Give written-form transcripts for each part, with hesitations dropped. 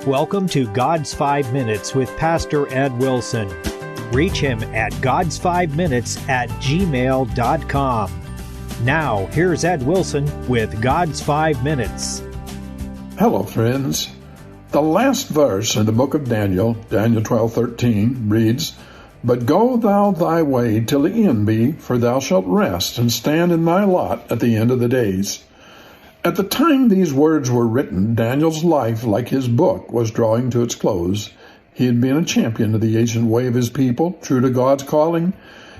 welcome to God's 5 Minutes with Pastor Ed Wilson. Reach him at gods5minutes@gmail.com. Now, here's Ed Wilson with God's 5 Minutes. Hello, friends. The last verse in the book of Daniel, Daniel 12:13, reads, "But go thou thy way till the end be, for thou shalt rest and stand in thy lot at the end of the days." At the time these words were written, Daniel's life, like his book, was drawing to its close. He had been a champion of the ancient way of his people, true to God's calling.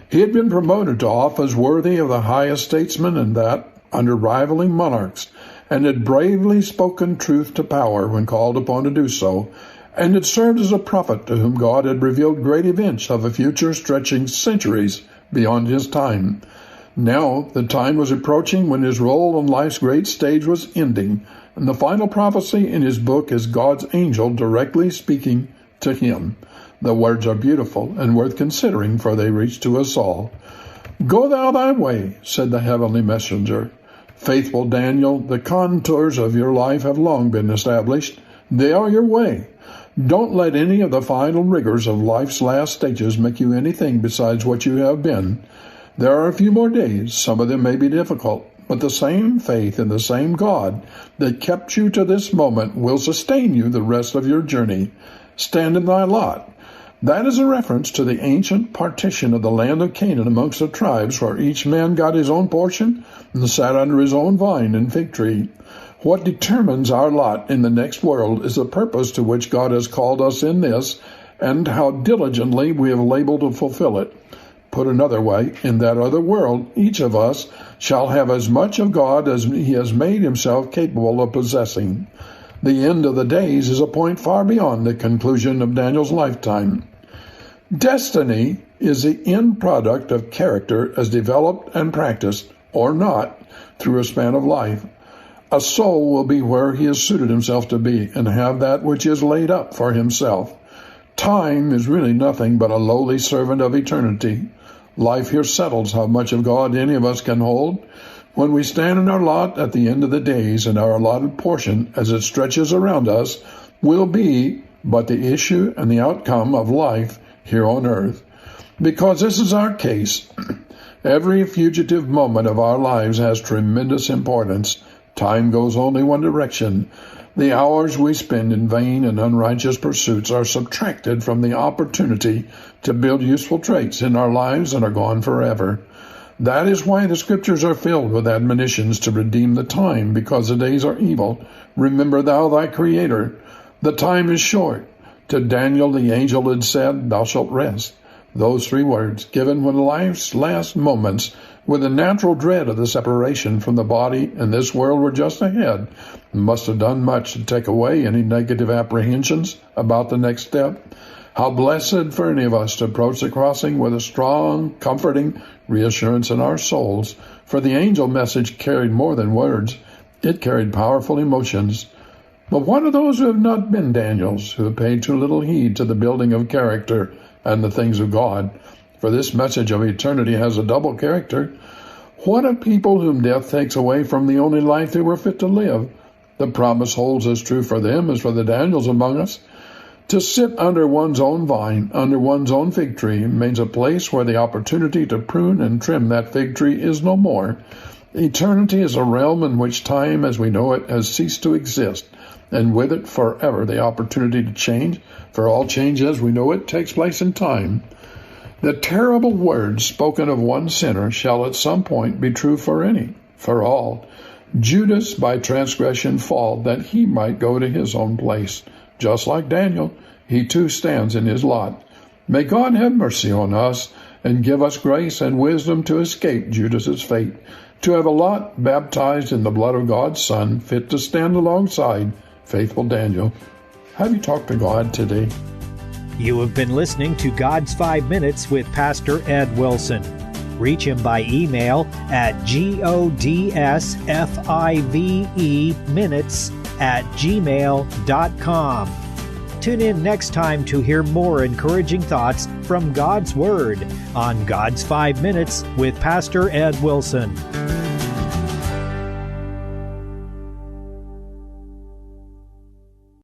He had been promoted to office worthy of the highest statesmen, and that under rivaling monarchs, and had bravely spoken truth to power when called upon to do so, and had served as a prophet to whom God had revealed great events of a future stretching centuries beyond his time. Now the time was approaching when his role on life's great stage was ending, and the final prophecy in his book is God's angel directly speaking to him. The words are beautiful and worth considering, for they reach to us all. "Go thou thy way," said the heavenly messenger. "Faithful Daniel, the contours of your life have long been established. They are your way. Don't let any of the final rigors of life's last stages make you anything besides what you have been. There are a few more days. Some of them may be difficult, but the same faith in the same God that kept you to this moment will sustain you the rest of your journey. Stand in thy lot." That is a reference to the ancient partition of the land of Canaan amongst the tribes, where each man got his own portion and sat under his own vine and fig tree. What determines our lot in the next world is the purpose to which God has called us in this, and how diligently we have labored to fulfill it. Put another way, in that other world, each of us shall have as much of God as he has made himself capable of possessing. The end of the days is a point far beyond the conclusion of Daniel's lifetime. Destiny is the end product of character as developed and practiced, or not, through a span of life. A soul will be where he has suited himself to be and have that which is laid up for himself. Time is really nothing but a lowly servant of eternity. Life here settles how much of God any of us can hold. When we stand in our lot at the end of the days, and our allotted portion, as it stretches around us, will be but the issue and the outcome of life here on earth. Because this is our case, every fugitive moment of our lives has tremendous importance. Time goes only one direction. The hours we spend in vain and unrighteous pursuits are subtracted from the opportunity to build useful traits in our lives and are gone forever. That is why the scriptures are filled with admonitions to redeem the time, because the days are evil. Remember thou thy Creator. The time is short. To Daniel the angel had said, "Thou shalt rest." Those 3 words, given when life's last moments, with a natural dread of the separation from the body and this world were just ahead, must have done much to take away any negative apprehensions about the next step. How blessed for any of us to approach the crossing with a strong, comforting reassurance in our souls, for the angel message carried more than words. It carried powerful emotions. But what of those who have not been Daniels, who have paid too little heed to the building of character and the things of God? For this message of eternity has a double character. What of people whom death takes away from the only life they were fit to live? The promise holds as true for them as for the Daniels among us. To sit under one's own vine, under one's own fig tree, means a place where the opportunity to prune and trim that fig tree is no more. Eternity is a realm in which time as we know it has ceased to exist, and with it forever the opportunity to change, for all change as we know it takes place in time. The terrible words spoken of one sinner shall at some point be true for any, for all. Judas by transgression fall, that he might go to his own place. Just like Daniel, he too stands in his lot. May God have mercy on us and give us grace and wisdom to escape Judas's fate, to have a lot baptized in the blood of God's Son, fit to stand alongside faithful Daniel. Have you talked to God today? You have been listening to God's 5 Minutes with Pastor Ed Wilson. Reach him by email at godsfiveminutes@gmail.com. Tune in next time to hear more encouraging thoughts from God's Word on God's 5 Minutes with Pastor Ed Wilson.